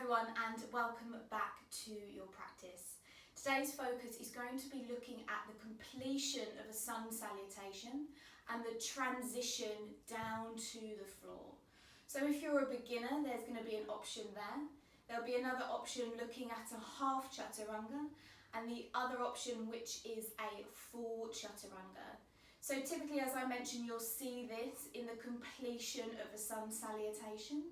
everyone and welcome back to your practice. Today's focus is going to be looking at the completion of a sun salutation and the transition down to the floor. So if you're a beginner, there's going to be an option there. There'll be another option looking at a half chaturanga and the other option which is a full chaturanga. So typically, as I mentioned, you'll see this in the completion of a sun salutation.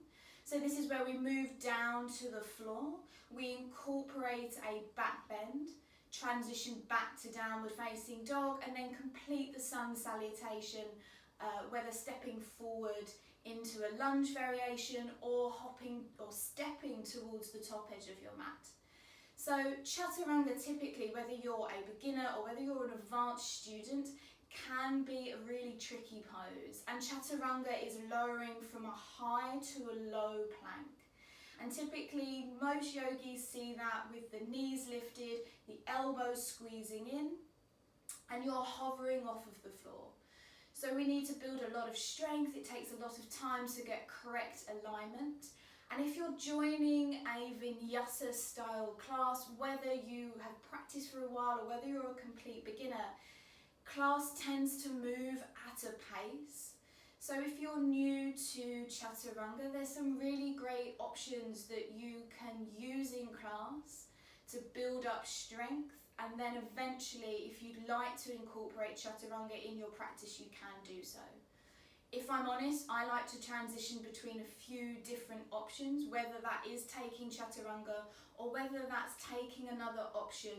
So this is where we move down to the floor, we incorporate a back bend, transition back to downward facing dog, and then complete the sun salutation, whether stepping forward into a lunge variation or hopping or stepping towards the top edge of your mat. So chaturanga, typically, whether you're a beginner or whether you're an advanced student, can be a really tricky pose, and chaturanga is lowering from a high to a low plank, and typically most yogis see that with the knees lifted, the elbows squeezing in, and you're hovering off of the floor. So we need to build a lot of strength. It takes a lot of time to get correct alignment, and if you're joining a vinyasa style class, whether you have practiced for a while or whether you're a complete beginner, class tends to move at a pace. So if you're new to chaturanga, there's some really great options that you can use in class to build up strength, and then eventually, if you'd like to incorporate chaturanga in your practice, you can do so. If I'm honest, I like to transition between a few different options, whether that is taking chaturanga or whether that's taking another option.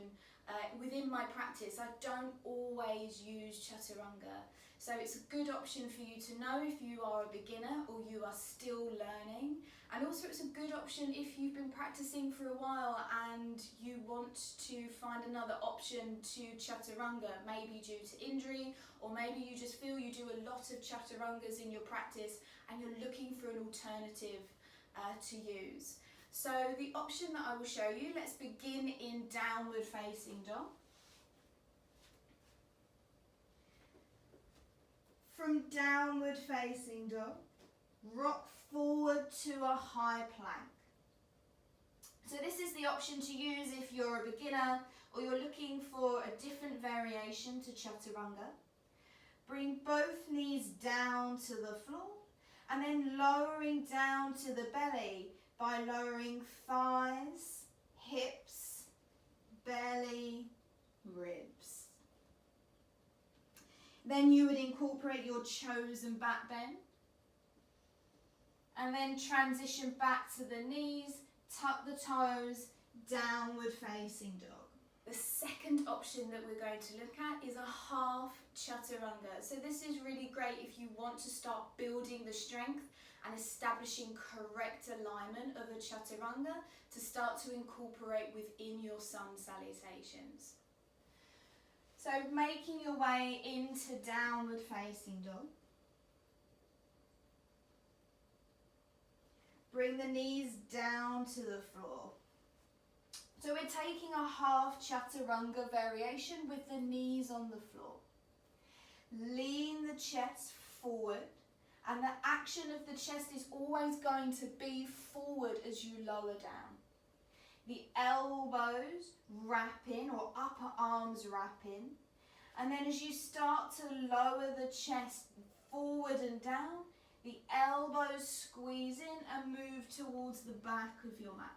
Within my practice, I don't always use chaturanga. So it's a good option for you to know if you are a beginner or you are still learning. And also it's a good option if you've been practicing for a while and you want to find another option to chaturanga, maybe due to injury, or maybe you just feel you do a lot of chaturangas in your practice and you're looking for an alternative to use. So the option that I will show you, let's begin in downward facing dog. From downward facing dog, rock forward to a high plank. So this is the option to use if you're a beginner or you're looking for a different variation to chaturanga. Bring both knees down to the floor and then lowering down to the belly by lowering thighs, hips, belly, ribs. Then you would incorporate your chosen back bend and then transition back to the knees, tuck the toes, downward facing dog. The second option that we're going to look at is a half chaturanga. So this is really great if you want to start building the strength and establishing correct alignment of a chaturanga to start to incorporate within your sun salutations. So making your way into downward facing dog. Bring the knees down to the floor. So we're taking a half chaturanga variation with the knees on the floor. Lean the chest forward, and the action of the chest is always going to be forward as you lower down. The elbows wrap in, or upper arms wrap in, and then as you start to lower the chest forward and down, the elbows squeeze in and move towards the back of your mat.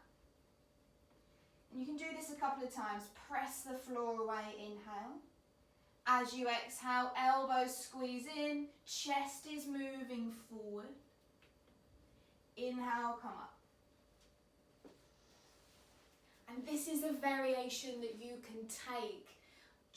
And you can do this a couple of times. Press the floor away, inhale. As you exhale, elbows squeeze in, chest is moving forward. Inhale, come up. And this is a variation that you can take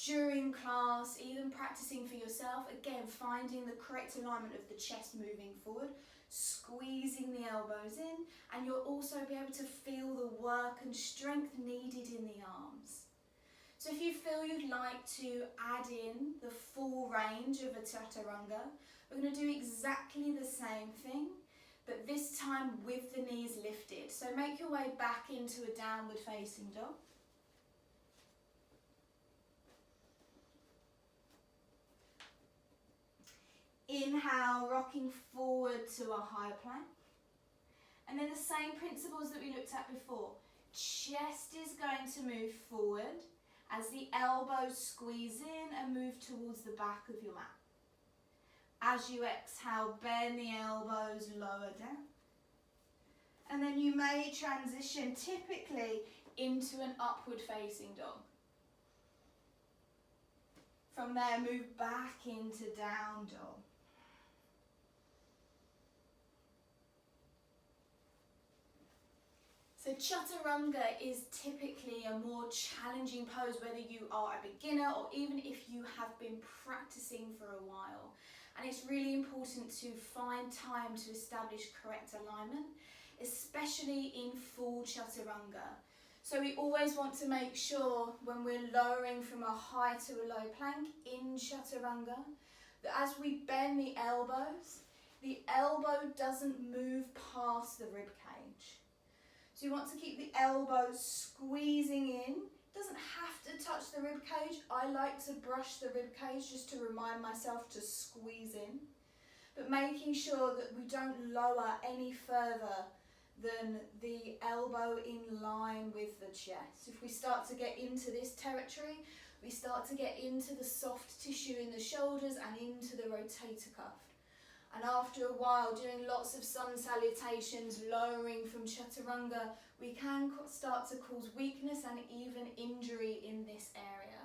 during class, even practicing for yourself. Again, finding the correct alignment of the chest moving forward, squeezing the elbows in, and you'll also be able to feel the work and strength needed in the arms. So if you feel you'd like to add in the full range of a chaturanga, we're going to do exactly the same thing, but this time with the knees lifted. So make your way back into a downward facing dog. Inhale, rocking forward to a high plank. And then the same principles that we looked at before. Chest is going to move forward as the elbows squeeze in and move towards the back of your mat. As you exhale, bend the elbows, lower down. And then you may transition typically into an upward facing dog. From there, move back into down dog. So Chaturanga is typically a more challenging pose, whether you are a beginner or even if you have been practicing for a while. And it's really important to find time to establish correct alignment, especially in full Chaturanga. So we always want to make sure when we're lowering from a high to a low plank in Chaturanga, that as we bend the elbow doesn't move past the rib cage. So you want to keep the elbows squeezing in. It doesn't have to touch the rib cage. I like to brush the rib cage just to remind myself to squeeze in. But making sure that we don't lower any further than the elbow in line with the chest. If we start to get into this territory, we start to get into the soft tissue in the shoulders and into the rotator cuff. And after a while, doing lots of sun salutations, lowering from Chaturanga, we can start to cause weakness and even injury in this area.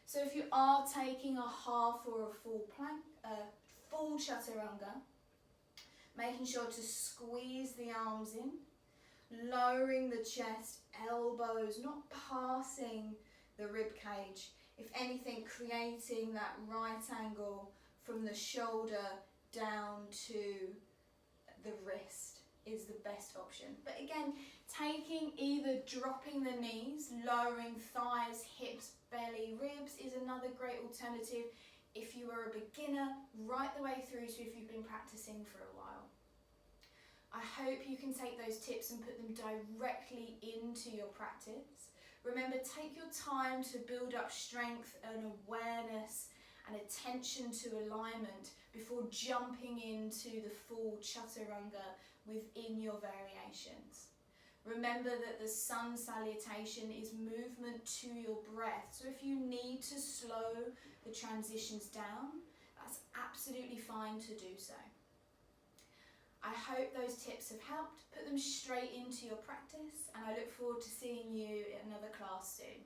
So if you are taking a half or a full plank, full Chaturanga, making sure to squeeze the arms in, lowering the chest, elbows not passing the rib cage. If anything, creating that right angle from the shoulder down to the wrist is the best option. But again, taking either dropping the knees, lowering thighs, hips, belly, ribs is another great alternative if you are a beginner right the way through to if you've been practicing for a while. I hope you can take those tips and put them directly into your practice. Remember, take your time to build up strength and awareness and attention to alignment before jumping into the full Chaturanga within your variations. Remember that the Sun Salutation is movement to your breath. So if you need to slow the transitions down, that's absolutely fine to do so. I hope those tips have helped. Put them straight into your practice, and I look forward to seeing you in another class soon.